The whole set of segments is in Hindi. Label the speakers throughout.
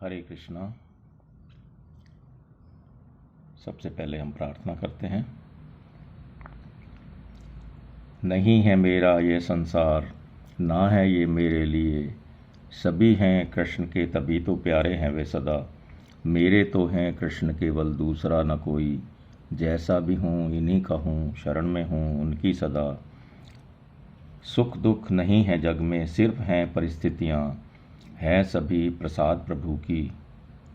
Speaker 1: हरे कृष्णा। सबसे पहले हम प्रार्थना करते हैं। नहीं है मेरा ये संसार, ना है ये मेरे लिए, सभी हैं कृष्ण के तभी तो प्यारे हैं वे सदा। मेरे तो हैं कृष्ण केवल दूसरा न कोई, जैसा भी हूँ इन्हीं का हूँ, शरण में हूँ उनकी सदा। सुख दुख नहीं है जग में, सिर्फ हैं परिस्थितियाँ, हैं सभी प्रसाद प्रभु की,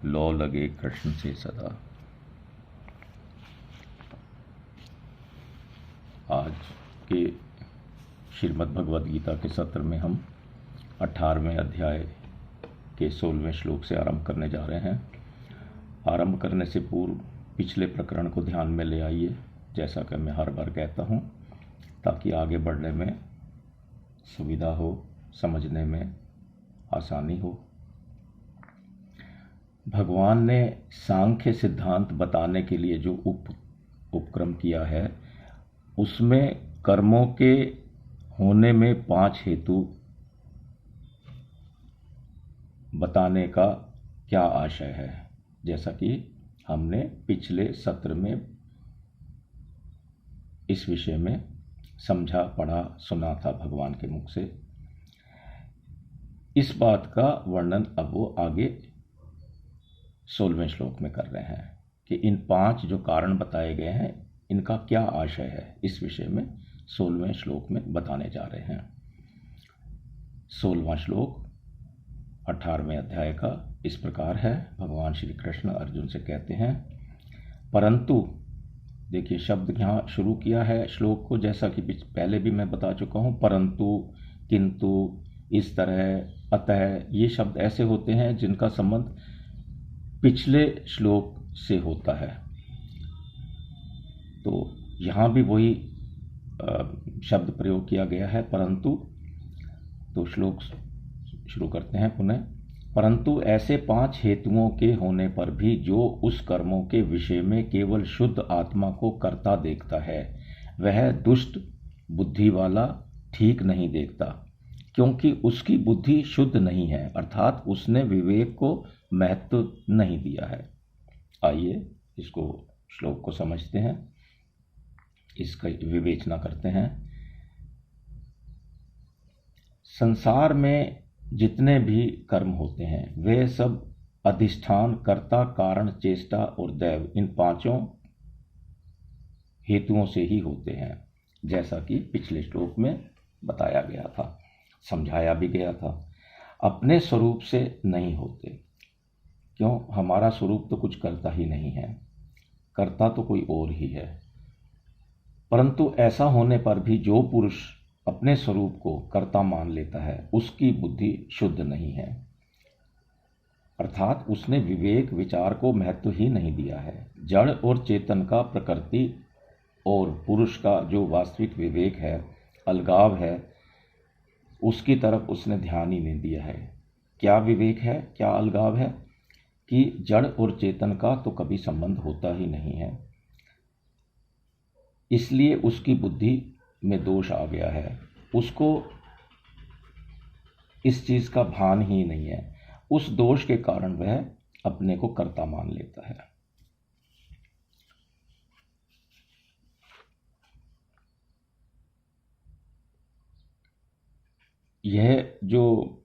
Speaker 1: लौ लगे कृष्ण से सदा। आज के श्रीमद् भगवद गीता के सत्र में हम 18वें अध्याय के 16वें श्लोक से आरंभ करने जा रहे हैं। आरंभ करने से पूर्व पिछले प्रकरण को ध्यान में ले आइए, जैसा कि मैं हर बार कहता हूँ, ताकि आगे बढ़ने में सुविधा हो, समझने में आसानी हो। भगवान ने सांख्य सिद्धांत बताने के लिए जो उपक्रम किया है, उसमें कर्मों के होने में 5 हेतु बताने का क्या आशय है, जैसा कि हमने पिछले सत्र में इस विषय में समझा, पढ़ा, सुना था भगवान के मुख से। इस बात का वर्णन अब वो आगे 16वें श्लोक में कर रहे हैं कि इन 5 जो कारण बताए गए हैं, इनका क्या आशय है, इस विषय में 16वें श्लोक में बताने जा रहे हैं। 16वां श्लोक 18वें अध्याय का इस प्रकार है। भगवान श्री कृष्ण अर्जुन से कहते हैं, परंतु, देखिए शब्द यहाँ शुरू किया है श्लोक को, जैसा कि पहले भी मैं बता चुका हूँ, परंतु, किंतु, इस तरह, अतः, ये शब्द ऐसे होते हैं जिनका संबंध पिछले श्लोक से होता है। तो यहाँ भी वही शब्द प्रयोग किया गया है, परंतु। तो श्लोक शुरू करते हैं पुनः। परंतु ऐसे 5 हेतुओं के होने पर भी जो उस कर्मों के विषय में केवल शुद्ध आत्मा को कर्ता देखता है, वह दुष्ट बुद्धि वाला ठीक नहीं देखता, क्योंकि उसकी बुद्धि शुद्ध नहीं है, अर्थात उसने विवेक को महत्व नहीं दिया है। आइए इसको, श्लोक को समझते हैं, इसका विवेचना करते हैं। संसार में जितने भी कर्म होते हैं, वे सब अधिष्ठान, कर्ता, कारण, चेष्टा और दैव, इन 5 हेतुओं से ही होते हैं, जैसा कि पिछले श्लोक में बताया गया था, समझाया भी गया था। अपने स्वरूप से नहीं होते। क्यों? हमारा स्वरूप तो कुछ करता ही नहीं है, कर्ता तो कोई और ही है। परंतु ऐसा होने पर भी जो पुरुष अपने स्वरूप को कर्ता मान लेता है, उसकी बुद्धि शुद्ध नहीं है, अर्थात उसने विवेक विचार को महत्व ही नहीं दिया है। जड़ और चेतन का, प्रकृति और पुरुष का जो वास्तविक विवेक है, अलगाव है, उसकी तरफ उसने ध्यान ही नहीं दिया है। क्या विवेक है, क्या अलगाव है कि जड़ और चेतन का तो कभी संबंध होता ही नहीं है, इसलिए उसकी बुद्धि में दोष आ गया है। उसको इस चीज का भान ही नहीं है। उस दोष के कारण वह अपने को कर्ता मान लेता है। यह जो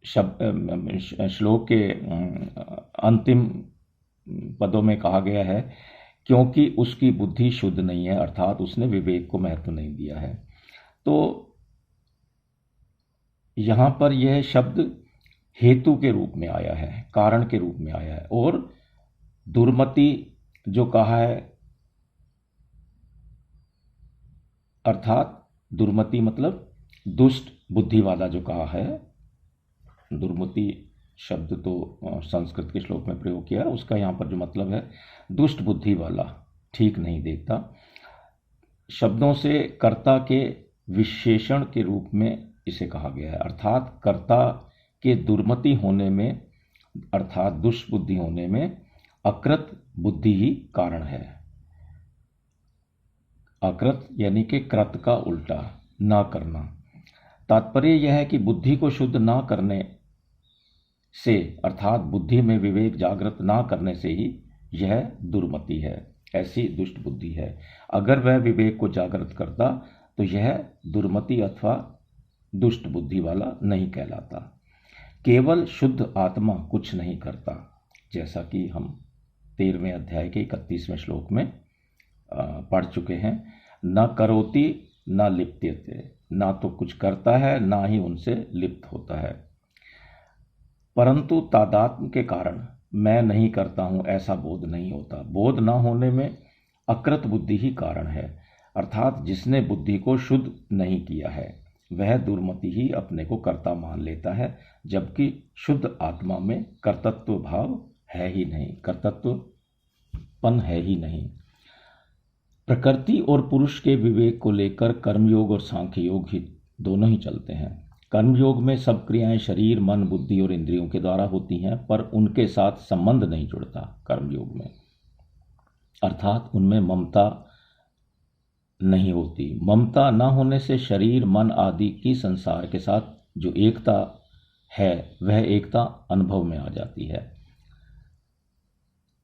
Speaker 1: श्लोक के अंतिम पदों में कहा गया है, क्योंकि उसकी बुद्धि शुद्ध नहीं है, अर्थात उसने विवेक को महत्व नहीं दिया है। तो यहां पर यह शब्द हेतु के रूप में आया है, कारण के रूप में आया है। और दुर्मति जो कहा है, अर्थात दुर्मति मतलब दुष्ट बुद्धि वाला जो कहा है, दुर्मति शब्द तो संस्कृत के श्लोक में प्रयोग किया है, उसका यहाँ पर जो मतलब है, दुष्ट बुद्धि वाला, ठीक नहीं देखता। शब्दों से कर्ता के विशेषण के रूप में इसे कहा गया है, अर्थात कर्ता के दुर्मति होने में, अर्थात दुष्ट बुद्धि होने में अकृत बुद्धि ही कारण है। अकृत यानी कि कृत का उल्टा, ना करना। तात्पर्य यह है कि बुद्धि को शुद्ध ना करने से, अर्थात बुद्धि में विवेक जागृत ना करने से ही यह दुर्मति है, ऐसी दुष्ट बुद्धि है। अगर वह विवेक को जागृत करता तो यह दुर्मति अथवा दुष्ट बुद्धि वाला नहीं कहलाता। केवल शुद्ध आत्मा कुछ नहीं करता, जैसा कि हम 13वें अध्याय के 31वें श्लोक में पढ़ चुके हैं। न करोति न लिप्यते, ना तो कुछ करता है ना ही उनसे लिप्त होता है। परंतु तादात्म्य के कारण मैं नहीं करता हूं ऐसा बोध नहीं होता। बोध न होने में अकृत बुद्धि ही कारण है, अर्थात जिसने बुद्धि को शुद्ध नहीं किया है वह दुर्मति ही अपने को कर्ता मान लेता है, जबकि शुद्ध आत्मा में कर्तृत्व भाव है ही नहीं, कर्तृत्वपन है ही नहीं। प्रकृति और पुरुष के विवेक को लेकर कर्मयोग और सांख्य योग ही दोनों ही चलते हैं। कर्मयोग में सब क्रियाएं शरीर, मन, बुद्धि और इंद्रियों के द्वारा होती हैं, पर उनके साथ संबंध नहीं जुड़ता। कर्मयोग में अर्थात उनमें ममता नहीं होती। ममता न होने से शरीर, मन आदि की संसार के साथ जो एकता है वह एकता अनुभव में आ जाती है।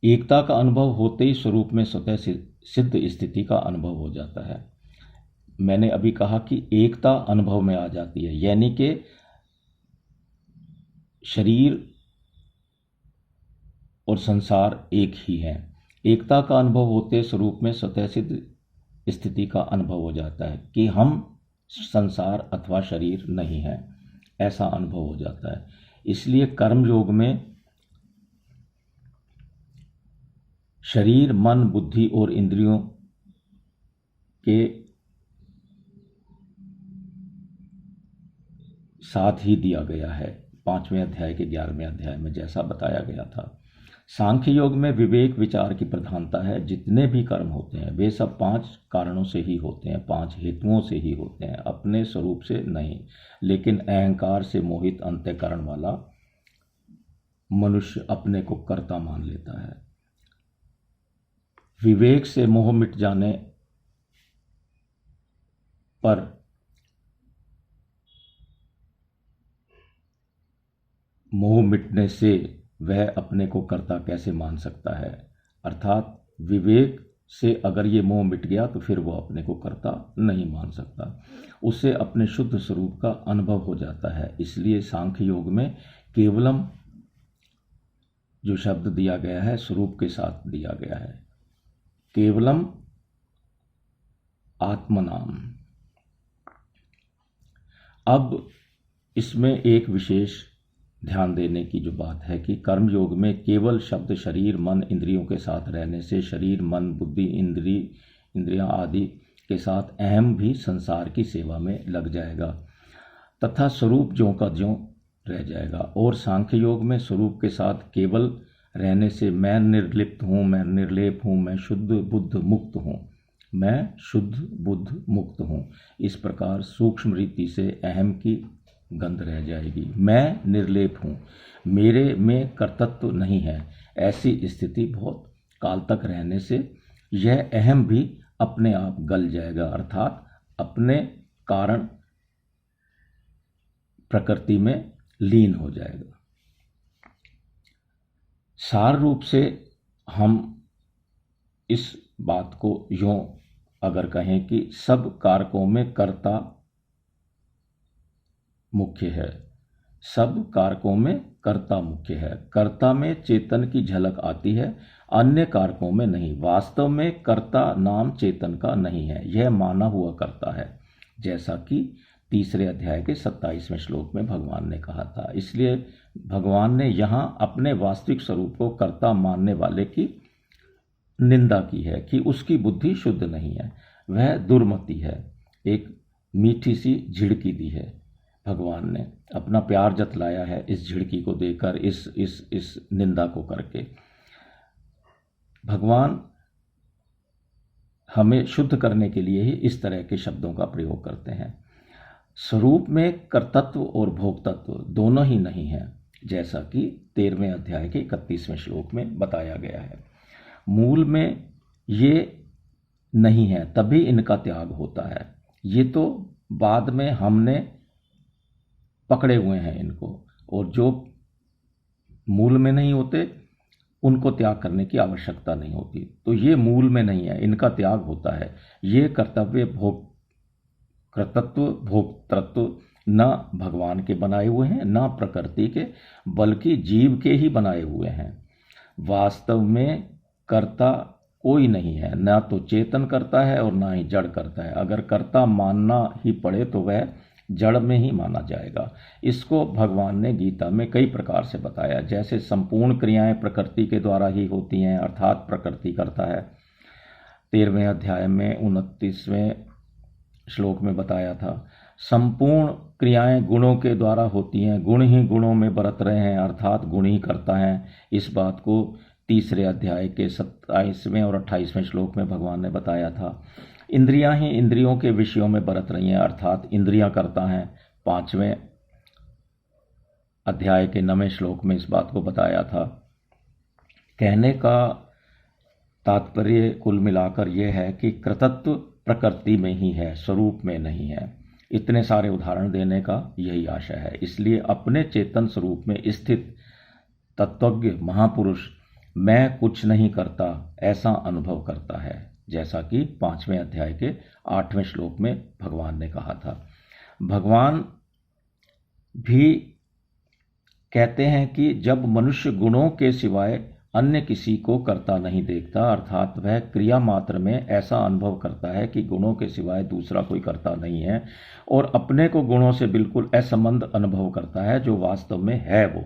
Speaker 1: एकता का अनुभव होते ही स्वरूप में स्वतः सिद्ध स्थिति का अनुभव हो जाता है। मैंने अभी कहा कि एकता अनुभव में आ जाती है, यानी कि शरीर और संसार एक ही है। एकता का अनुभव होते स्वरूप में स्वतः सिद्ध स्थिति का अनुभव हो जाता है कि हम संसार अथवा शरीर नहीं है, ऐसा अनुभव हो जाता है। इसलिए कर्म योग में शरीर, मन, बुद्धि और इंद्रियों के साथ ही दिया गया है 5वें अध्याय के 11वें अध्याय में, जैसा बताया गया था। सांख्य योग में विवेक विचार की प्रधानता है। जितने भी कर्म होते हैं वे सब 5 कारणों से ही होते हैं, 5 हेतुओं से ही होते हैं, अपने स्वरूप से नहीं। लेकिन अहंकार से मोहित अंतःकरण वाला मनुष्य अपने को कर्ता मान लेता है। विवेक से मोह मिट जाने पर मोह मिटने से वह अपने को कर्ता कैसे मान सकता है, अर्थात विवेक से अगर ये मोह मिट गया तो फिर वो अपने को कर्ता नहीं मान सकता, उसे अपने शुद्ध स्वरूप का अनुभव हो जाता है। इसलिए सांख्य योग में केवलम जो शब्द दिया गया है स्वरूप के साथ दिया गया है, केवलम आत्मनाम। अब इसमें एक विशेष ध्यान देने की जो बात है कि कर्म योग में केवल शब्द शरीर, मन, इंद्रियों के साथ रहने से शरीर, मन, बुद्धि, इंद्रियां आदि के साथ अहम भी संसार की सेवा में लग जाएगा तथा स्वरूप ज्यों का ज्यों रह जाएगा। और सांख्य योग में स्वरूप के साथ केवल रहने से मैं निर्लिप्त हूँ, मैं निर्लेप हूँ, मैं शुद्ध बुद्ध मुक्त हूँ, मैं शुद्ध बुद्ध मुक्त हूँ, इस प्रकार सूक्ष्म रीति से अहम की गंध रह जाएगी। मैं निर्लेप हूँ, मेरे में कर्तृत्व नहीं है, ऐसी स्थिति बहुत काल तक रहने से यह अहम भी अपने आप गल जाएगा, अर्थात अपने कारण प्रकृति में लीन हो जाएगा। सार रूप से हम इस बात को यूं अगर कहें कि सब कारकों में कर्ता मुख्य है, सब कारकों में कर्ता मुख्य है। कर्ता में चेतन की झलक आती है, अन्य कारकों में नहीं। वास्तव में कर्ता नाम चेतन का नहीं है, यह माना हुआ कर्ता है, जैसा कि 3 अध्याय के 27वें श्लोक में भगवान ने कहा था। इसलिए भगवान ने यहाँ अपने वास्तविक स्वरूप को कर्ता मानने वाले की निंदा की है कि उसकी बुद्धि शुद्ध नहीं है, वह दुर्मति है। एक मीठी सी झिड़की दी है, भगवान ने अपना प्यार जतलाया है इस झिड़की को देकर, इस निंदा को करके। भगवान हमें शुद्ध करने के लिए ही इस तरह के शब्दों का प्रयोग करते हैं। स्वरूप में कर्तृत्व और भोक्तत्व दोनों ही नहीं है, जैसा कि 13वें अध्याय के 31वें श्लोक में बताया गया है। मूल में ये नहीं है, तभी इनका त्याग होता है। ये तो बाद में हमने पकड़े हुए हैं इनको, और जो मूल में नहीं होते उनको त्याग करने की आवश्यकता नहीं होती। तो ये मूल में नहीं है, इनका त्याग होता है। ये कर्तव्य कर्तृत्व भोक्तृत्व न भगवान के बनाए हुए हैं, न प्रकृति के, बल्कि जीव के ही बनाए हुए हैं। वास्तव में कर्ता कोई नहीं है, न तो चेतन करता है और ना ही जड़ करता है। अगर कर्ता मानना ही पड़े तो वह जड़ में ही माना जाएगा। इसको भगवान ने गीता में कई प्रकार से बताया। जैसे संपूर्ण क्रियाएं प्रकृति के द्वारा ही होती हैं, अर्थात प्रकृति करता है। 13वें अध्याय में 29वें श्लोक में बताया था। संपूर्ण क्रियाएं गुणों के द्वारा होती हैं, गुण ही गुणों में बरत रहे हैं, अर्थात गुण ही करता है। इस बात को 3रे अध्याय के 27वें और 28वें श्लोक में भगवान ने बताया था। इंद्रियां ही इंद्रियों के विषयों में बरत रही हैं, अर्थात इंद्रियां करता हैं। 5वें अध्याय के 9वें श्लोक में इस बात को बताया था। कहने का तात्पर्य कुल मिलाकर यह है कि कृतत्व प्रकृति में ही है, स्वरूप में नहीं है। इतने सारे उदाहरण देने का यही आशय है। इसलिए अपने चेतन स्वरूप में स्थित तत्वज्ञ महापुरुष मैं कुछ नहीं करता ऐसा अनुभव करता है, जैसा कि 5वें अध्याय के 8वें श्लोक में भगवान ने कहा था। भगवान भी कहते हैं कि जब मनुष्य गुणों के सिवाय अन्य किसी को करता नहीं देखता, अर्थात वह क्रिया मात्र में ऐसा अनुभव करता है कि गुणों के सिवाय दूसरा कोई करता नहीं है, और अपने को गुणों से बिल्कुल असंबद्ध अनुभव करता है जो वास्तव में है वो,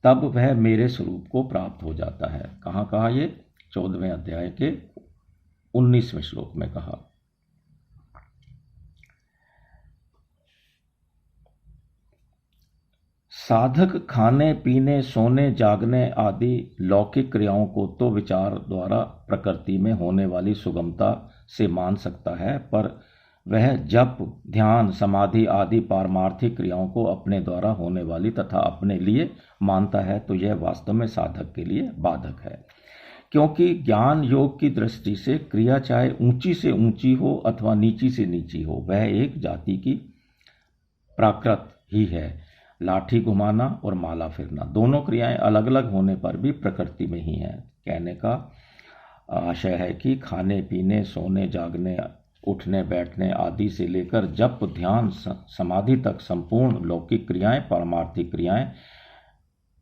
Speaker 1: तब वह मेरे स्वरूप को प्राप्त हो जाता है। कहाँ कहा ये? 14वें अध्याय के 19वें श्लोक में कहा। साधक खाने पीने सोने जागने आदि लौकिक क्रियाओं को तो विचार द्वारा प्रकृति में होने वाली सुगमता से मान सकता है, पर वह जप ध्यान समाधि आदि पारमार्थिक क्रियाओं को अपने द्वारा होने वाली तथा अपने लिए मानता है तो यह वास्तव में साधक के लिए बाधक है। क्योंकि ज्ञान योग की दृष्टि से क्रिया चाहे ऊंची से ऊंची हो अथवा नीची से नीची हो, वह एक जाति की प्राकृत ही है। लाठी घुमाना और माला फिरना दोनों क्रियाएं अलग अलग होने पर भी प्रकृति में ही हैं। कहने का आशय है कि खाने पीने सोने जागने उठने बैठने आदि से लेकर जप ध्यान समाधि तक संपूर्ण लौकिक क्रियाएं पारमार्थिक क्रियाएं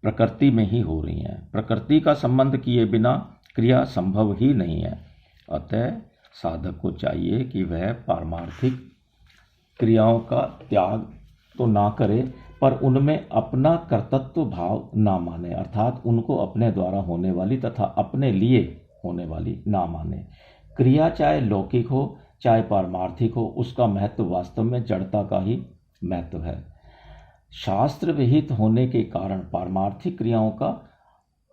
Speaker 1: प्रकृति में ही हो रही हैं। प्रकृति का संबंध किए बिना क्रिया संभव ही नहीं है। अतः साधक को चाहिए कि वह पारमार्थिक क्रियाओं का त्याग तो ना करे, पर उनमें अपना कर्तृत्व भाव ना माने, अर्थात उनको अपने द्वारा होने वाली तथा अपने लिए होने वाली ना माने। क्रिया चाहे लौकिक हो चाहे पारमार्थिक हो, उसका महत्व वास्तव में जड़ता का ही महत्व है। शास्त्र विहित होने के कारण पारमार्थिक क्रियाओं का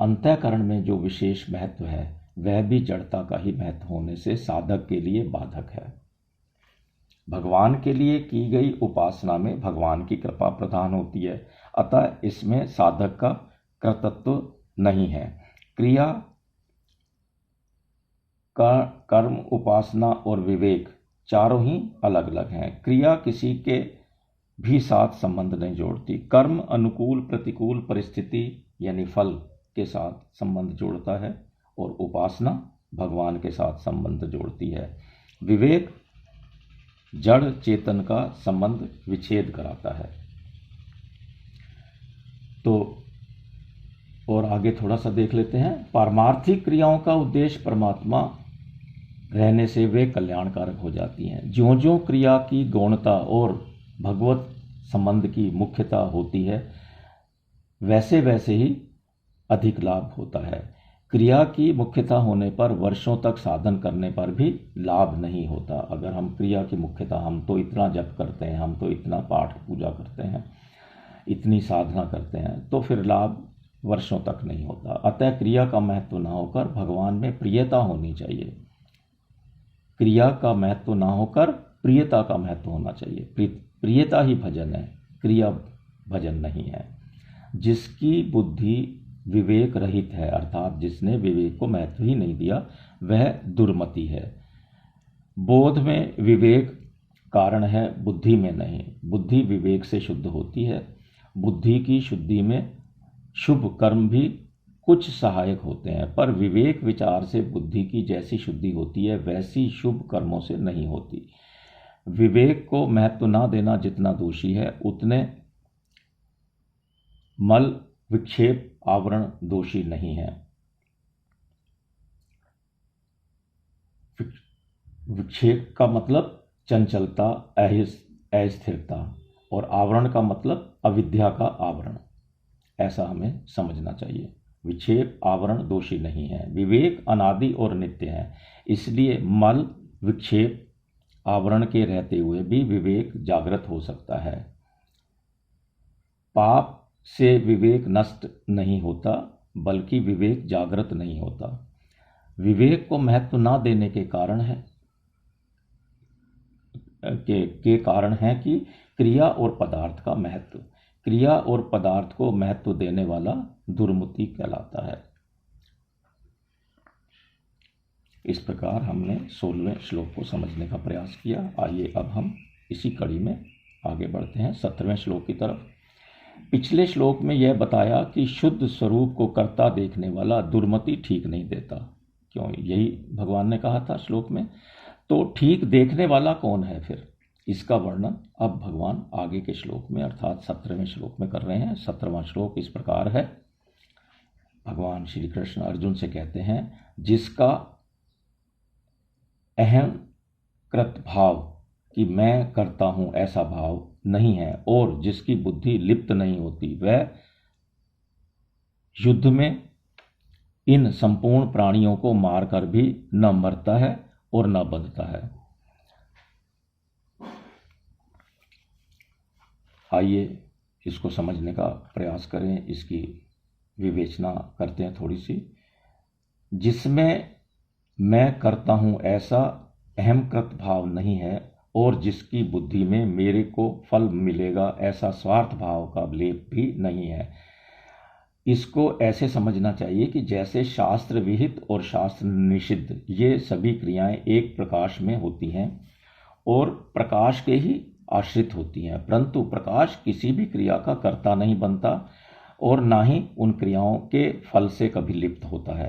Speaker 1: अंतःकरण में जो विशेष महत्व है वह भी जड़ता का ही महत्व होने से साधक के लिए बाधक है। भगवान के लिए की गई उपासना में भगवान की कृपा प्रधान होती है, अतः इसमें साधक का कर्तृत्व नहीं है। क्रिया का कर्म उपासना और विवेक चारों ही अलग अलग हैं। क्रिया किसी के भी साथ संबंध नहीं जोड़ती। कर्म अनुकूल प्रतिकूल परिस्थिति यानी फल के साथ संबंध जोड़ता है और उपासना भगवान के साथ संबंध जोड़ती है। विवेक जड़ चेतन का संबंध विच्छेद कराता है। तो और आगे थोड़ा सा देख लेते हैं। पारमार्थिक क्रियाओं का उद्देश्य परमात्मा रहने से वे कल्याणकारक हो जाती हैं। ज्यों ज्यों क्रिया की गौणता और भगवत संबंध की मुख्यता होती है वैसे वैसे ही अधिक लाभ होता है। क्रिया की मुख्यता होने पर वर्षों तक साधन करने पर भी लाभ नहीं होता। अगर हम क्रिया की मुख्यता, हम तो इतना जप करते हैं, हम तो इतना पाठ पूजा करते हैं, इतनी साधना करते हैं, तो फिर लाभ वर्षों तक नहीं होता। अतः क्रिया का महत्व ना होकर भगवान में प्रियता होनी चाहिए। क्रिया का महत्व ना होकर प्रियता का महत्व होना चाहिए। प्रियता ही भजन है, क्रिया भजन नहीं है। जिसकी बुद्धि विवेक रहित है, अर्थात जिसने विवेक को महत्व ही नहीं दिया, वह दुर्मति है। बोध में विवेक कारण है बुद्धि में नहीं। बुद्धि विवेक से शुद्ध होती है। बुद्धि की शुद्धि में शुभ कर्म भी कुछ सहायक होते हैं, पर विवेक विचार से बुद्धि की जैसी शुद्धि होती है वैसी शुभ कर्मों से नहीं होती। विवेक को महत्व ना देना जितना दोषी है, उतने मल विक्षेप आवरण दोषी नहीं है। विक्षेप का मतलब चंचलता, अस्थिरता, और आवरण का मतलब अविद्या का आवरण, ऐसा हमें समझना चाहिए। विक्षेप आवरण दोषी नहीं है। विवेक अनादि और नित्य है, इसलिए मल विक्षेप आवरण के रहते हुए भी विवेक जागृत हो सकता है। पाप से विवेक नष्ट नहीं होता, बल्कि विवेक जागृत नहीं होता। विवेक को महत्व ना देने के कारण है कि क्रिया और पदार्थ का महत्व। क्रिया और पदार्थ को महत्व देने वाला दुर्मति कहलाता है। इस प्रकार हमने 16वें श्लोक को समझने का प्रयास किया। आइए अब हम इसी कड़ी में आगे बढ़ते हैं 17वें श्लोक की तरफ। पिछले श्लोक में यह बताया कि शुद्ध स्वरूप को कर्ता देखने वाला दुर्मति ठीक नहीं देता। क्यों? यही भगवान ने कहा था श्लोक में। तो ठीक देखने वाला कौन है फिर? इसका वर्णन अब भगवान आगे के श्लोक में अर्थात 17वें श्लोक में कर रहे हैं। 17वां श्लोक इस प्रकार है। भगवान श्री कृष्ण अर्जुन से कहते हैं, जिसका अहम कृत भाव कि मैं करता हूं ऐसा भाव नहीं है और जिसकी बुद्धि लिप्त नहीं होती, वह युद्ध में इन संपूर्ण प्राणियों को मारकर भी न मरता है और न बंधता है। आइए इसको समझने का प्रयास करें, इसकी विवेचना करते हैं थोड़ी सी। जिसमें मैं करता हूं ऐसा अहमकृत भाव नहीं है और जिसकी बुद्धि में मेरे को फल मिलेगा ऐसा स्वार्थ भाव का लेप भी नहीं है। इसको ऐसे समझना चाहिए कि जैसे शास्त्र विहित और शास्त्र निषिद्ध ये सभी क्रियाएं एक प्रकाश में होती हैं और प्रकाश के ही आश्रित होती हैं, परंतु प्रकाश किसी भी क्रिया का कर्ता नहीं बनता और ना ही उन क्रियाओं के फल से कभी लिप्त होता है।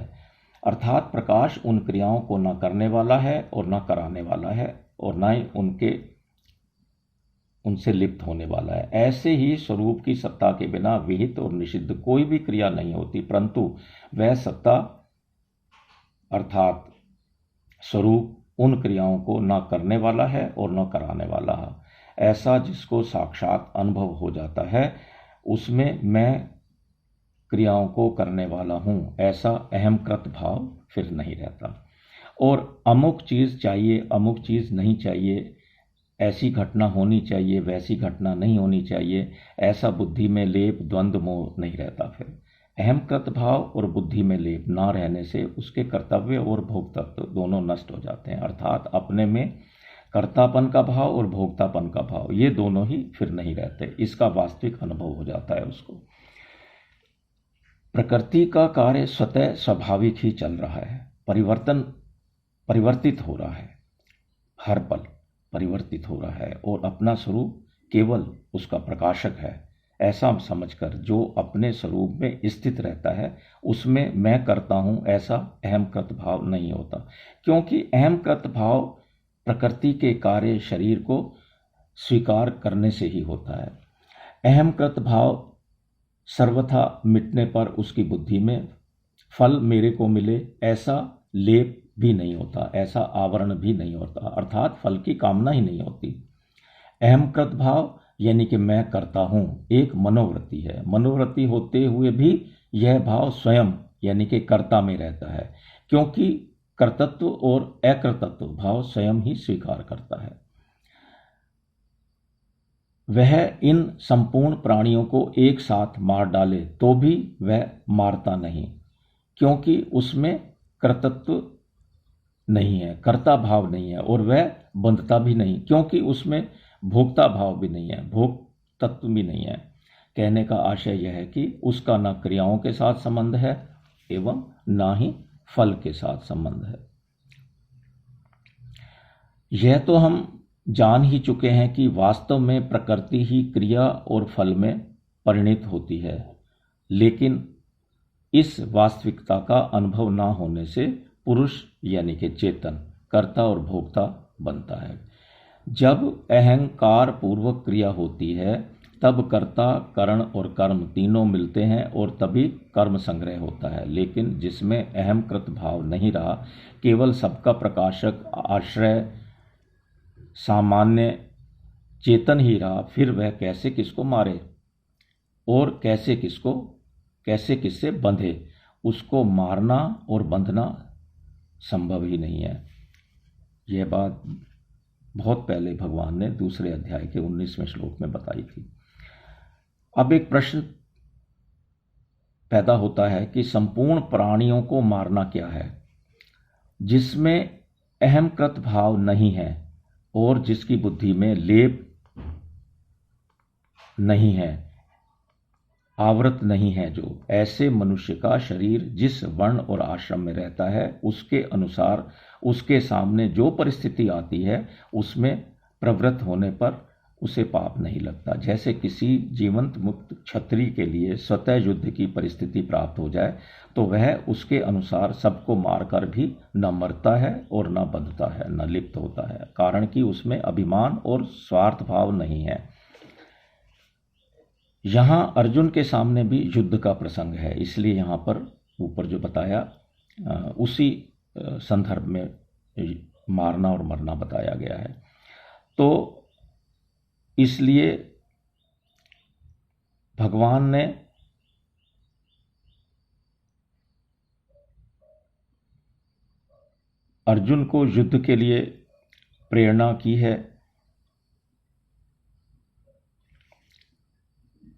Speaker 1: अर्थात प्रकाश उन क्रियाओं को न करने वाला है और न कराने वाला है और न ही उनसे लिप्त होने वाला है। ऐसे ही स्वरूप की सत्ता के बिना विहित और निषिद्ध कोई भी क्रिया नहीं होती, परंतु वह सत्ता अर्थात स्वरूप उन क्रियाओं को न करने वाला है और न कराने वाला है। ऐसा जिसको साक्षात अनुभव हो जाता है, उसमें मैं क्रियाओं को करने वाला हूँ ऐसा अहमकृत भाव फिर नहीं रहता। और अमुक चीज़ चाहिए, अमुक चीज़ नहीं चाहिए, ऐसी घटना होनी चाहिए, वैसी घटना नहीं होनी चाहिए, ऐसा बुद्धि में लेप द्वंद्व मोह नहीं रहता। फिर अहमकृत भाव और बुद्धि में लेप ना रहने से उसके कर्तव्य और भोक्तत्व दोनों नष्ट हो जाते हैं। अर्थात अपने में कर्तापन का भाव और भोक्तापन का भाव ये दोनों ही फिर नहीं रहते। इसका वास्तविक अनुभव हो जाता है उसको। प्रकृति का कार्य स्वतः स्वाभाविक ही चल रहा है, परिवर्तित हो रहा है, हर पल परिवर्तित हो रहा है और अपना स्वरूप केवल उसका प्रकाशक है। ऐसा समझकर जो अपने स्वरूप में स्थित रहता है उसमें मैं करता हूँ ऐसा अहमकृत भाव नहीं होता, क्योंकि अहमकृत भाव प्रकृति के कार्य शरीर को स्वीकार करने से ही होता है। अहमकृत भाव सर्वथा मिटने पर उसकी बुद्धि में फल मेरे को मिले ऐसा लेप भी नहीं होता, ऐसा आवरण भी नहीं होता, अर्थात फल की कामना ही नहीं होती। अहमकृत भाव यानी कि मैं करता हूँ एक मनोवृत्ति है। मनोवृत्ति होते हुए भी यह भाव स्वयं यानी कि कर्ता में रहता है, क्योंकि कर्तृत्व और अकर्तृत्व भाव स्वयं ही स्वीकार करता है। वह इन संपूर्ण प्राणियों को एक साथ मार डाले तो भी वह मारता नहीं, क्योंकि उसमें कर्तृत्व नहीं है, कर्ता भाव नहीं है, और वह बंधता भी नहीं, क्योंकि उसमें भोक्ता भाव भी नहीं है, भोग तत्व भी नहीं है। कहने का आशय यह है कि उसका न क्रियाओं के साथ संबंध है एवं ना ही फल के साथ संबंध है। यह तो हम जान ही चुके हैं कि वास्तव में प्रकृति ही क्रिया और फल में परिणित होती है, लेकिन इस वास्तविकता का अनुभव न होने से पुरुष यानी कि चेतन कर्ता और भोक्ता बनता है। जब अहंकार पूर्वक क्रिया होती है तब कर्ता, करण और कर्म तीनों मिलते हैं और तभी कर्म संग्रह होता है। लेकिन जिसमें अहमकृत भाव नहीं रहा, केवल सबका प्रकाशक, आश्रय, सामान्य चेतन ही रहा, फिर वह कैसे किसको मारे और कैसे किससे बंधे? उसको मारना और बंधना संभव ही नहीं है। यह बात बहुत पहले भगवान ने दूसरे अध्याय के 19वें श्लोक में बताई थी। अब एक प्रश्न पैदा होता है कि संपूर्ण प्राणियों को मारना क्या है? जिसमें अहमकृत भाव नहीं है और जिसकी बुद्धि में लेप नहीं है, आवृत नहीं है, जो ऐसे मनुष्य का शरीर जिस वर्ण और आश्रम में रहता है उसके अनुसार उसके सामने जो परिस्थिति आती है उसमें प्रवृत्त होने पर उसे पाप नहीं लगता। जैसे किसी जीवंत मुक्त क्षत्रिय के लिए स्वतः युद्ध की परिस्थिति प्राप्त हो जाए तो वह उसके अनुसार सबको मारकर भी न मरता है और न बंधता है, न लिप्त होता है, कारण कि उसमें अभिमान और स्वार्थ भाव नहीं है। यहाँ अर्जुन के सामने भी युद्ध का प्रसंग है, इसलिए यहाँ पर ऊपर जो बताया उसी संदर्भ में मारना और मरना बताया गया है। तो इसलिए भगवान ने अर्जुन को युद्ध के लिए प्रेरणा की है।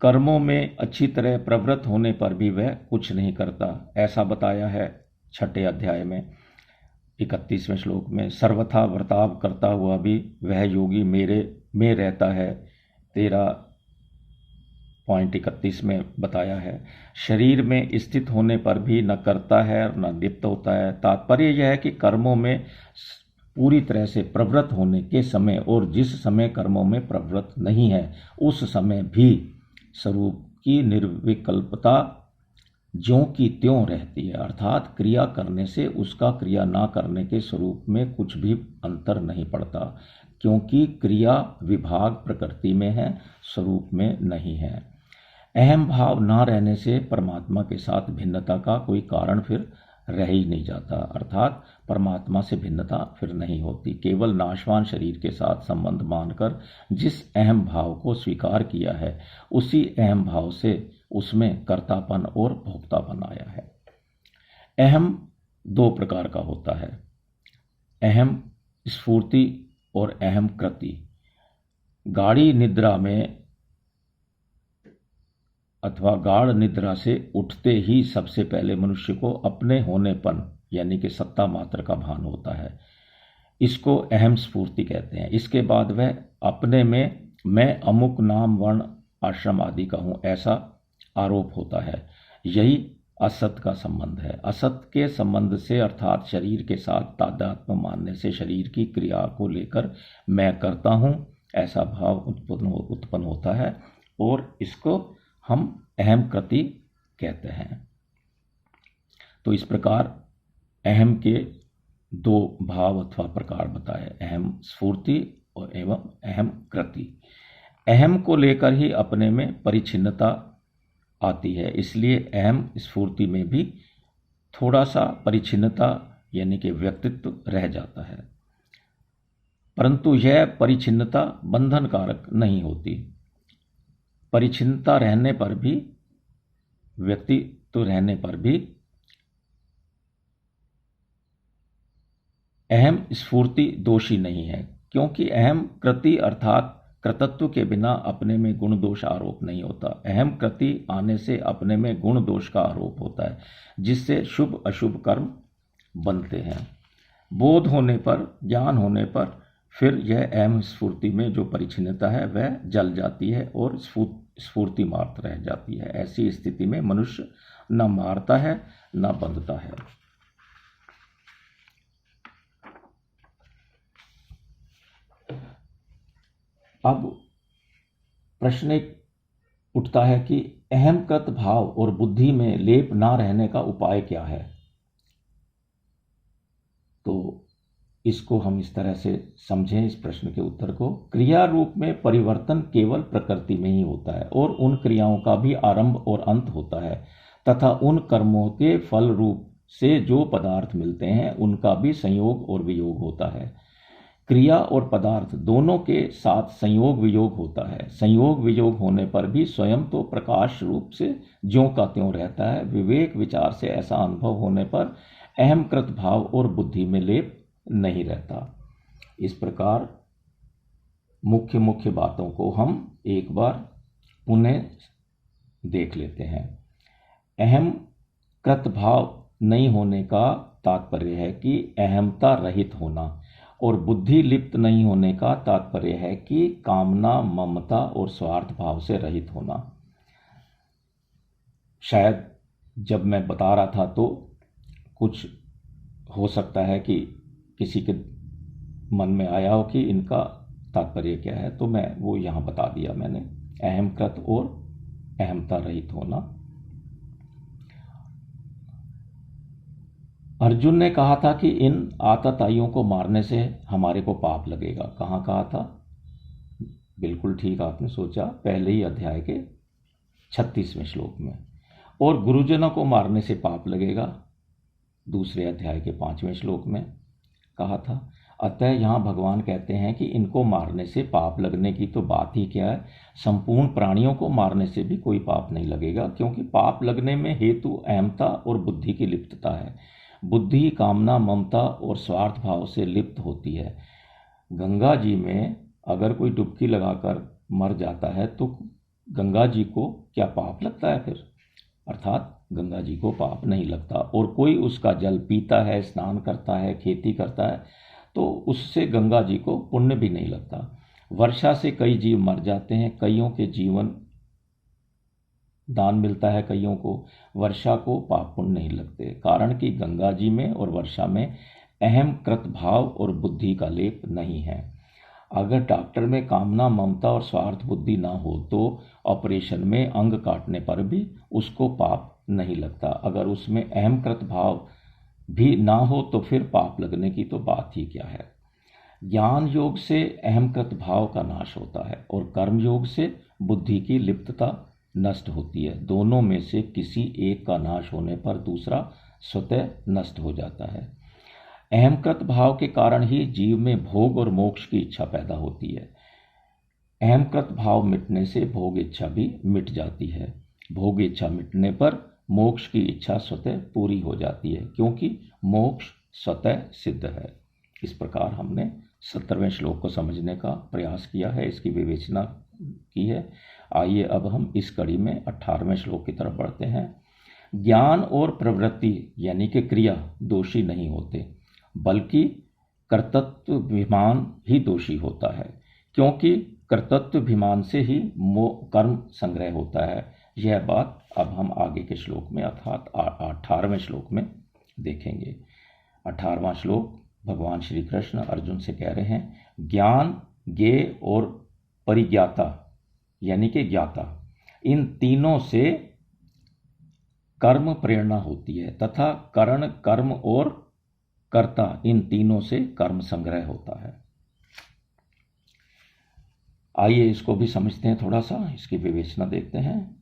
Speaker 1: कर्मों में अच्छी तरह प्रवृत्त होने पर भी वह कुछ नहीं करता, ऐसा बताया है 6 अध्याय में 31वें श्लोक में। सर्वथा वर्ताव करता हुआ भी वह योगी मेरे में रहता है, 13.31 में बताया है। शरीर में स्थित होने पर भी न करता है न लिप्त होता है। तात्पर्य यह है कि कर्मों में पूरी तरह से प्रवृत्त होने के समय और जिस समय कर्मों में प्रवृत्त नहीं है उस समय भी स्वरूप की निर्विकल्पता ज्यों की त्यों रहती है, अर्थात क्रिया करने से उसका क्रिया ना करने के स्वरूप में कुछ भी अंतर नहीं पड़ता, क्योंकि क्रिया विभाग प्रकृति में है, स्वरूप में नहीं है। अहम भाव ना रहने से परमात्मा के साथ भिन्नता का कोई कारण फिर रह ही नहीं जाता, अर्थात परमात्मा से भिन्नता फिर नहीं होती। केवल नाशवान शरीर के साथ संबंध मानकर जिस अहम भाव को स्वीकार किया है उसी अहम भाव से उसमें कर्तापन और भोक्तापन आया है। अहम 2 प्रकार का होता है, अहम स्फूर्ति और अहम कृति। गाढ़ी निद्रा में अथवा गाढ़ निद्रा से उठते ही सबसे पहले मनुष्य को अपने होनेपन यानी कि सत्ता मात्र का भान होता है, इसको अहम स्फूर्ति कहते हैं। इसके बाद वह अपने में मैं अमुक नाम वर्ण आश्रम आदि का हूँ ऐसा आरोप होता है। यही असत का संबंध है। असत के संबंध से अर्थात शरीर के साथ तादात्म्य मानने से शरीर की क्रिया को लेकर मैं करता हूँ ऐसा भाव उत्पन्न होता है और इसको हम अहम कृति कहते हैं। तो इस प्रकार अहम के 2 भाव अथवा प्रकार बताए, अहम स्फूर्ति और एवं अहम कृति। अहम को लेकर ही अपने में परिच्छिन्नता आती है, इसलिए अहम स्फूर्ति में भी थोड़ा सा परिच्छिन्नता यानी कि व्यक्तित्व रह जाता है, परंतु यह परिच्छिन्नता बंधन कारक नहीं होती। परिच्छिन्नता रहने पर भी, व्यक्तित्व रहने पर भी अहम स्फूर्ति दोषी नहीं है, क्योंकि अहम कृति अर्थात कृतत्व के बिना अपने में गुण दोष आरोप नहीं होता। अहम कृति आने से अपने में गुण दोष का आरोप होता है, जिससे शुभ अशुभ कर्म बनते हैं। बोध होने पर, ज्ञान होने पर फिर यह अहम स्फूर्ति में जो परिच्छिन्नता है वह जल जाती है और स्फूर्ति मात्र रह जाती है। ऐसी स्थिति में मनुष्य न मारता है न बंधता है। अब प्रश्न एक उठता है कि अहमकृत भाव और बुद्धि में लेप ना रहने का उपाय क्या है। तो इसको हम इस तरह से समझें इस प्रश्न के उत्तर को। क्रिया रूप में परिवर्तन केवल प्रकृति में ही होता है और उन क्रियाओं का भी आरंभ और अंत होता है तथा उन कर्मों के फल रूप से जो पदार्थ मिलते हैं उनका भी संयोग और वियोग होता है। क्रिया और पदार्थ दोनों के साथ संयोग वियोग होता है। संयोग वियोग होने पर भी स्वयं तो प्रकाश रूप से ज्यों का त्यों रहता है। विवेक विचार से ऐसा अनुभव होने पर अहमकृत भाव और बुद्धि में लेप नहीं रहता। इस प्रकार मुख्य मुख्य बातों को हम एक बार पुनः देख लेते हैं। अहमकृत भाव नहीं होने का तात्पर्य है कि अहमता रहित होना, और बुद्धि लिप्त नहीं होने का तात्पर्य है कि कामना, ममता और स्वार्थ भाव से रहित होना। शायद जब मैं बता रहा था तो कुछ हो सकता है कि किसी के मन में आया हो कि इनका तात्पर्य क्या है, तो मैं वो यहाँ बता दिया मैंने। अहमकृत और अहमता रहित होना। अर्जुन ने कहा था कि इन आतताइयों को मारने से हमारे को पाप लगेगा। कहाँ कहा था? बिल्कुल ठीक आपने सोचा, पहले ही अध्याय के 36वें श्लोक में। और गुरुजनों को मारने से पाप लगेगा, दूसरे अध्याय के 5वें श्लोक में कहा था। अतः यहाँ भगवान कहते हैं कि इनको मारने से पाप लगने की तो बात ही क्या है, संपूर्ण प्राणियों को मारने से भी कोई पाप नहीं लगेगा, क्योंकि पाप लगने में हेतु अहमता और बुद्धि की लिप्तता है। बुद्धि कामना, ममता और स्वार्थ भाव से लिप्त होती है। गंगा जी में अगर कोई डुबकी लगाकर मर जाता है तो गंगा जी को क्या पाप लगता है फिर? अर्थात गंगा जी को पाप नहीं लगता। और कोई उसका जल पीता है, स्नान करता है, खेती करता है, तो उससे गंगा जी को पुण्य भी नहीं लगता। वर्षा से कई जीव मर जाते हैं, कईयों के जीवन दान मिलता है, कईयों को वर्षा को पाप पुण्य नहीं लगते, कारण कि गंगा जी में और वर्षा में अहमकृत भाव और बुद्धि का लेप नहीं है। अगर डॉक्टर में कामना, ममता और स्वार्थ बुद्धि ना हो तो ऑपरेशन में अंग काटने पर भी उसको पाप नहीं लगता। अगर उसमें अहमकृत भाव भी ना हो तो फिर पाप लगने की तो बात ही क्या है। ज्ञान योग से अहमकृत भाव का नाश होता है और कर्म योग से बुद्धि की लिप्तता नष्ट होती है। दोनों में से किसी एक का नाश होने पर दूसरा स्वतः नष्ट हो जाता है। अहमकृत भाव के कारण ही जीव में भोग और मोक्ष की इच्छा पैदा होती है। अहमकृत भाव मिटने से भोग इच्छा भी मिट जाती है। भोग इच्छा मिटने पर मोक्ष की इच्छा स्वतः पूरी हो जाती है, क्योंकि मोक्ष स्वतः सिद्ध है। इस प्रकार हमने 17वें श्लोक को समझने का प्रयास किया है, इसकी विवेचना की है। आइए अब हम इस कड़ी में 18वें श्लोक की तरफ बढ़ते हैं। ज्ञान और प्रवृत्ति यानी कि क्रिया दोषी नहीं होते, बल्कि कर्तृत्वाभिमान ही दोषी होता है, क्योंकि कर्तृत्वाभिमान से ही कर्म संग्रह होता है। यह बात अब हम आगे के श्लोक में अर्थात 18वें श्लोक में देखेंगे। 18वां श्लोक भगवान श्री कृष्ण अर्जुन से कह रहे हैं, ज्ञान, ज्ञेय और परिज्ञाता यानी कि ज्ञाता, इन तीनों से कर्म प्रेरणा होती है तथा करण, कर्म और कर्ता, इन तीनों से कर्म संग्रह होता है। आइए इसको भी समझते हैं, थोड़ा सा इसकी विवेचना देखते हैं।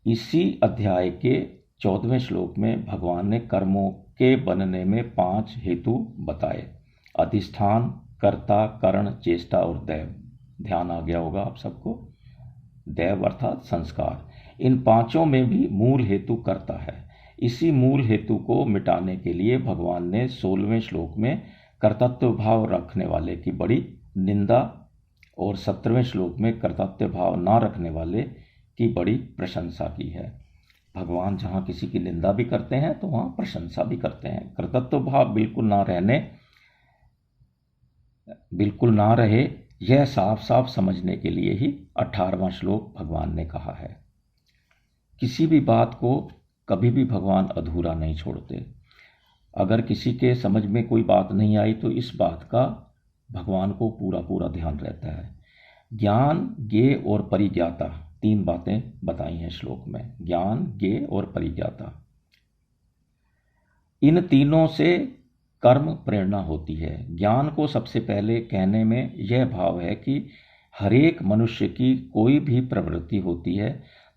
Speaker 1: इसी अध्याय के 14वें श्लोक में भगवान ने कर्मों के बनने में 5 हेतु बताए: अधिष्ठान, कर्ता, करण, चेष्टा और दैव। ध्यान आ गया होगा आप सबको। दैव अर्थात संस्कार। इन पांचों में भी मूल हेतु कर्ता है। इसी मूल हेतु को मिटाने के लिए भगवान ने 16वें श्लोक में कर्तृत्व भाव रखने वाले की बड़ी निंदा और 17वें श्लोक में कर्तृत्व भाव ना रखने वाले की बड़ी प्रशंसा की है। भगवान जहाँ किसी की निंदा भी करते हैं तो वहाँ प्रशंसा भी करते हैं। कर्तृत्व भाव बिल्कुल ना रहे, यह साफ साफ समझने के लिए ही 18वां श्लोक भगवान ने कहा है। किसी भी बात को कभी भी भगवान अधूरा नहीं छोड़ते। अगर किसी के समझ में कोई बात नहीं आई तो इस बात का भगवान को पूरा पूरा ध्यान रहता है। ज्ञान, ज्ञेय और परिज्ञाता, तीन बातें बताई हैं श्लोक में। ज्ञान, ज्ञेय और परिज्ञाता, इन तीनों से कर्म प्रेरणा होती है। ज्ञान को सबसे पहले कहने में यह भाव है कि हरेक मनुष्य की कोई भी प्रवृत्ति होती है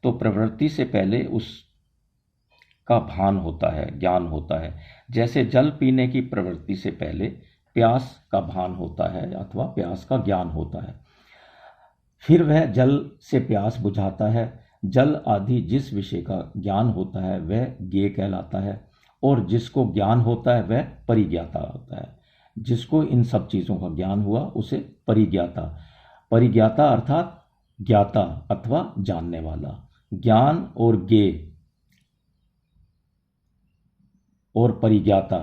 Speaker 1: तो प्रवृत्ति से पहले उसका भान होता है, ज्ञान होता है। जैसे जल पीने की प्रवृत्ति से पहले प्यास का भान होता है अथवा प्यास का ज्ञान होता है, फिर वह जल से प्यास बुझाता है। जल आदि जिस विषय का ज्ञान होता है वह ज्ञेय कहलाता है, और जिसको ज्ञान होता है वह परिज्ञाता होता है। जिसको इन सब चीज़ों का ज्ञान हुआ उसे परिज्ञाता, परिज्ञाता अर्थात ज्ञाता अथवा जानने वाला। ज्ञान और ज्ञेय और परिज्ञाता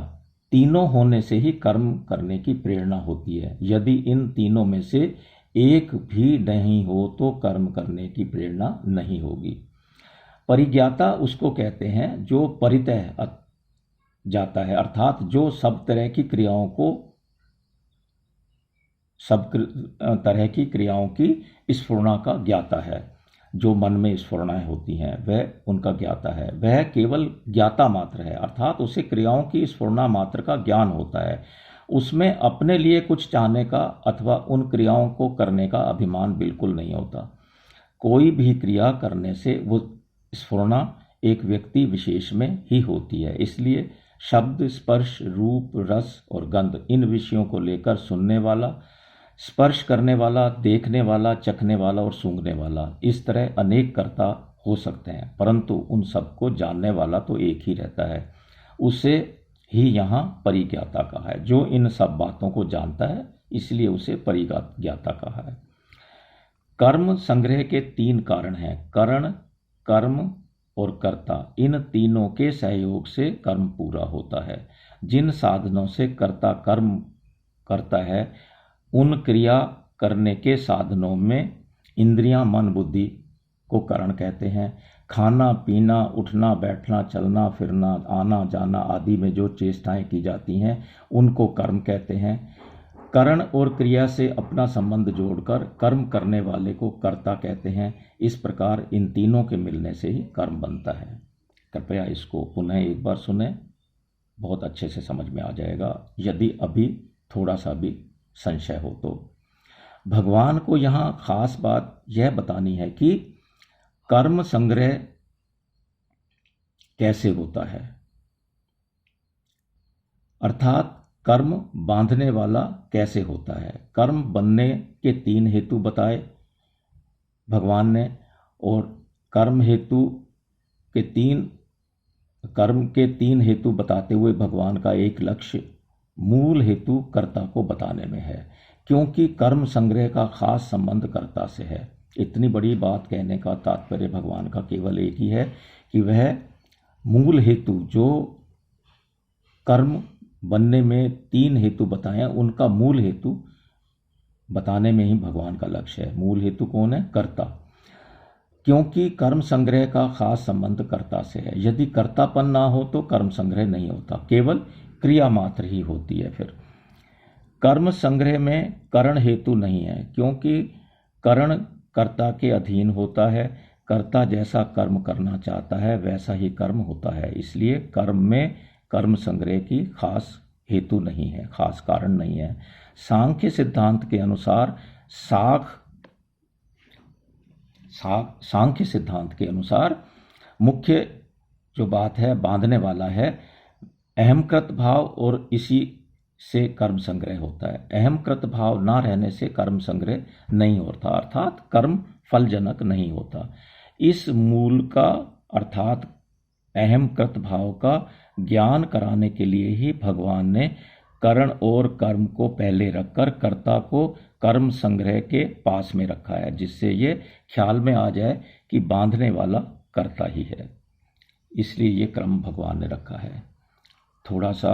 Speaker 1: तीनों होने से ही कर्म करने की प्रेरणा होती है। यदि इन तीनों में से एक भी नहीं हो तो कर्म करने की प्रेरणा नहीं होगी। परिज्ञाता उसको कहते हैं जो परितः जाता है, अर्थात जो सब तरह की क्रियाओं की स्फुरणा का ज्ञाता है। जो मन में स्फुरणाएं होती हैं वह उनका ज्ञाता है। वह केवल ज्ञाता मात्र है, अर्थात उसे क्रियाओं की स्फुरणा मात्र का ज्ञान होता है। उसमें अपने लिए कुछ चाहने का अथवा उन क्रियाओं को करने का अभिमान बिल्कुल नहीं होता। कोई भी क्रिया करने से वो स्फुरणा एक व्यक्ति विशेष में ही होती है। इसलिए शब्द, स्पर्श, रूप, रस और गंध, इन विषयों को लेकर सुनने वाला, स्पर्श करने वाला, देखने वाला, चखने वाला और सूंघने वाला, इस तरह अनेक कर्ता हो सकते हैं, परंतु उन सबको जानने वाला तो एक ही रहता है। उसे ही यहाँ परिज्ञाता कहा है। जो इन सब बातों को जानता है इसलिए उसे परिज्ञाता कहा है। कर्म संग्रह के तीन कारण हैं, करण, कर्म और कर्ता। इन तीनों के सहयोग से कर्म पूरा होता है। जिन साधनों से कर्ता कर्म करता है उन क्रिया करने के साधनों में इंद्रियां, मन, बुद्धि को करण कहते हैं। खाना, पीना, उठना, बैठना, चलना फिरना, आना जाना आदि में जो चेष्टाएं की जाती हैं उनको कर्म कहते हैं। करण और क्रिया से अपना संबंध जोड़कर कर्म करने वाले को कर्ता कहते हैं। इस प्रकार इन तीनों के मिलने से ही कर्म बनता है। कृपया इसको पुनः एक बार सुने, बहुत अच्छे से समझ में आ जाएगा यदि अभी थोड़ा सा भी संशय हो तो। भगवान को यहाँ खास बात यह बतानी है कि कर्म संग्रह कैसे होता है, अर्थात कर्म बांधने वाला कैसे होता है। कर्म बनने के तीन हेतु बताए भगवान ने, और कर्म के तीन हेतु बताते हुए भगवान का एक लक्ष्य मूल हेतु कर्ता को बताने में है, क्योंकि कर्म संग्रह का खास संबंध कर्ता से है। इतनी बड़ी बात कहने का तात्पर्य भगवान का केवल एक ही है कि वह मूल हेतु, जो कर्म बनने में तीन हेतु बताए हैं, उनका मूल हेतु बताने में ही भगवान का लक्ष्य है। मूल हेतु कौन है? कर्ता, क्योंकि कर्म संग्रह का खास संबंध कर्ता से है। यदि कर्तापन ना हो तो कर्म संग्रह नहीं होता, केवल क्रिया मात्र ही होती है। फिर कर्म संग्रह में करण हेतु नहीं है, क्योंकि करण कर्ता के अधीन होता है। कर्ता जैसा कर्म करना चाहता है वैसा ही कर्म होता है। इसलिए कर्म में कर्म संग्रह की खास हेतु नहीं है, खास कारण नहीं है। सांख्य सिद्धांत के अनुसार सांख्य सिद्धांत के अनुसार मुख्य जो बात है, बांधने वाला है अहमकृत भाव, और इसी से कर्म संग्रह होता है। अहमकृत भाव ना रहने से कर्म संग्रह नहीं होता, अर्थात कर्म फलजनक नहीं होता। इस मूल का अर्थात अहमकृत भाव का ज्ञान कराने के लिए ही भगवान ने करण और कर्म को पहले रखकर कर्ता को कर्म संग्रह के पास में रखा है, जिससे ये ख्याल में आ जाए कि बांधने वाला कर्ता ही है। इसलिए ये क्रम भगवान ने रखा है। थोड़ा सा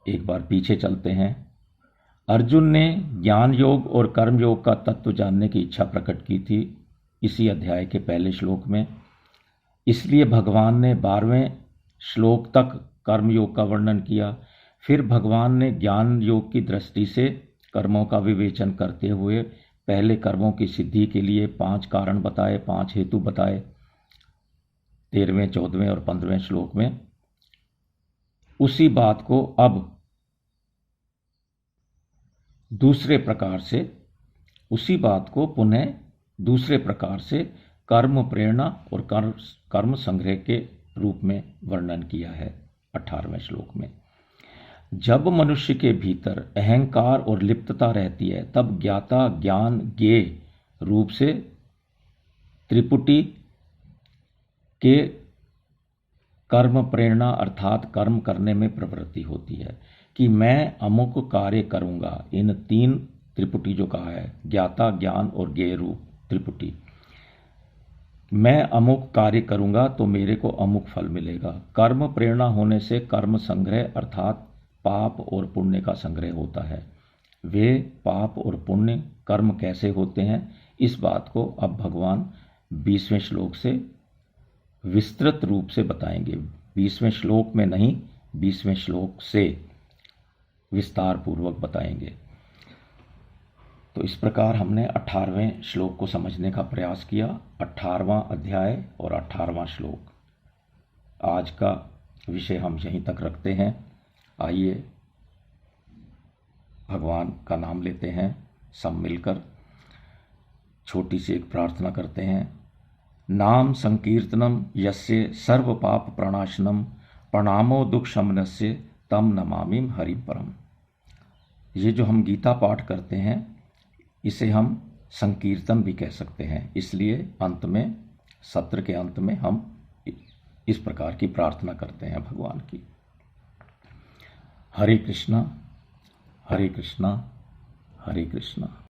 Speaker 1: एक बार पीछे चलते हैं। अर्जुन ने ज्ञान योग और कर्म योग का तत्व जानने की इच्छा प्रकट की थी इसी अध्याय के पहले श्लोक में। इसलिए भगवान ने 12वें श्लोक तक कर्म योग का वर्णन किया। फिर भगवान ने ज्ञान योग की दृष्टि से कर्मों का विवेचन करते हुए पहले कर्मों की सिद्धि के लिए 5 कारण बताए, 5 हेतु बताए 13वें, 14वें और 15वें श्लोक में। उसी बात को अब दूसरे प्रकार से, उसी बात को पुनः दूसरे प्रकार से कर्म प्रेरणा और कर्म संग्रह के रूप में वर्णन किया है 18वें श्लोक में। जब मनुष्य के भीतर अहंकार और लिप्तता रहती है तब ज्ञाता ज्ञान ज्ञेय रूप से त्रिपुटी के कर्म प्रेरणा अर्थात कर्म करने में प्रवृत्ति होती है कि मैं अमुक कार्य करूंगा। इन 3 त्रिपुटी जो कहा है, ज्ञाता ज्ञान और ज्ञेय रूप त्रिपुटी, मैं अमुक कार्य करूंगा तो मेरे को अमुक फल मिलेगा। कर्म प्रेरणा होने से कर्म संग्रह अर्थात पाप और पुण्य का संग्रह होता है। वे पाप और पुण्य कर्म कैसे होते हैं, इस बात को अब भगवान 20वें श्लोक से विस्तृत रूप से बताएंगे। 20वें श्लोक में नहीं, 20वें श्लोक से विस्तार पूर्वक बताएंगे। तो इस प्रकार हमने 18वें श्लोक को समझने का प्रयास किया। 18वां अध्याय और 18वां श्लोक, आज का विषय हम यहीं तक रखते हैं। आइए भगवान का नाम लेते हैं सब मिलकर। छोटी सी एक प्रार्थना करते हैं। नाम संकीर्तनम यस्य सर्व पाप प्रणाशनम प्रणामो दुख शमनस्य तम नमामि हरि परम। ये जो हम गीता पाठ करते हैं इसे हम संकीर्तन भी कह सकते हैं। इसलिए अंत में, सत्र के अंत में हम इस प्रकार की प्रार्थना करते हैं भगवान की। हरे कृष्णा हरे कृष्णा हरे कृष्णा।